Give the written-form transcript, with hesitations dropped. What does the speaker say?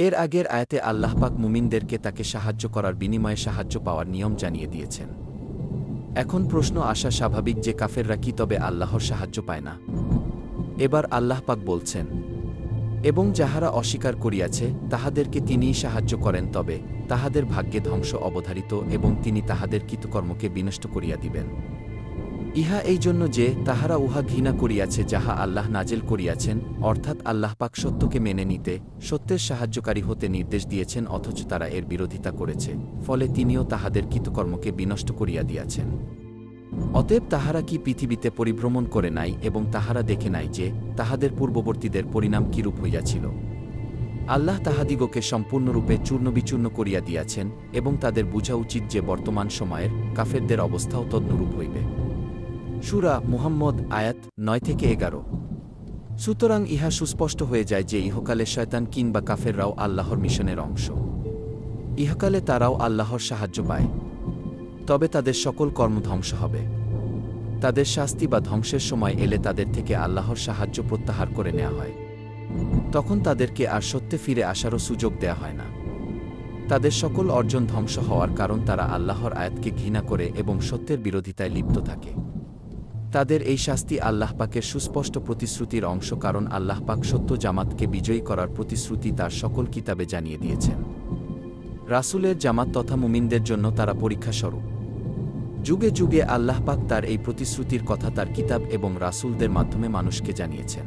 এর আগের আয়াতে আল্লাহ পাক মুমিনদেরকে তাকে সাহায্য করার বিনিময়ে সাহায্য পাওয়ার নিয়ম জানিয়ে দিয়েছেন। এখন প্রশ্ন আসা স্বাভাবিক যে কাফেররা কি তবে আল্লাহর সাহায্য পায় না? এবার আল্লাহ পাক বলছেন, এবং যাহারা অস্বীকার করিয়াছে তাহাদেরকে তিনিই সাহায্য করেন, তবে তাহাদের ভাগ্যে ধ্বংস অবধারিত এবং তিনি তাহাদের কৃতকর্মকে বিনষ্ট করিয়া দিবেন। ইহা এই জন্য যে তাহারা উহা ঘৃণা করিয়াছে যাহা আল্লাহ নাজেল করিয়াছেন, অর্থাৎ আল্লাহ পাক সত্যকে মেনে নিতে, সত্যের সাহায্যকারী হতে নির্দেশ দিয়েছেন, অথচ তারা এর বিরোধিতা করেছে, ফলে তিনিও তাহাদের কৃতকর্মকে বিনষ্ট করিয়া দিয়াছেন। অতএব তাহারা কি পৃথিবীতে পরিভ্রমণ করে নাই এবং তাহারা দেখে নাই যে তাহাদের পূর্ববর্তীদের পরিণাম কিরূপ হইয়াছিল? আল্লাহ তাহাদিগকে সম্পূর্ণরূপে চূর্ণবিচূর্ণ করিয়া দিয়াছেন এবং তাদের বুঝা উচিত যে বর্তমান সময়ের কাফেরদের অবস্থাও তদ্নুরূপ হইবে। সূরা মুহাম্মদ আয়াত 9-11। সুতরাং ইহা সুস্পষ্ট হয়ে যায় যে ইহকালে শয়তান কিংবা কাফেররাও আল্লাহর মিশনের অংশ। ইহকালে তারাও আল্লাহর সাহায্য পায়, তবে তাদের সকল কর্ম ধ্বংস হবে। তাদের শাস্তি বা ধ্বংসের সময় এলে তাদের থেকে আল্লাহর সাহায্য প্রত্যাহার করে নেওয়া হয়। তখন তাদেরকে আর সত্যে ফিরে আসারও সুযোগ দেয়া হয় না। তাদের সকল অর্জন ধ্বংস হওয়ার কারণ তারা আল্লাহর আয়াতকে ঘৃণা করে এবং সত্যের বিরোধিতায় লিপ্ত থাকে। তাদের এই শাস্তি আল্লাহ পাকের সুস্পষ্ট প্রতিশ্রুতির অংশ, কারণ আল্লাহ পাক সত্য জামাতকে বিজয়ী করার প্রতিশ্রুতি তার সকল কিতাবে জানিয়ে দিয়েছেন। রাসূলের জামাত তথা মুমিনদের জন্য তারা পরীক্ষাস্বরূপ। যুগে যুগে আল্লাহ পাক তার এই প্রতিশ্রুতির কথা তার কিতাব এবং রাসূলদের মাধ্যমে মানুষকে জানিয়েছেন।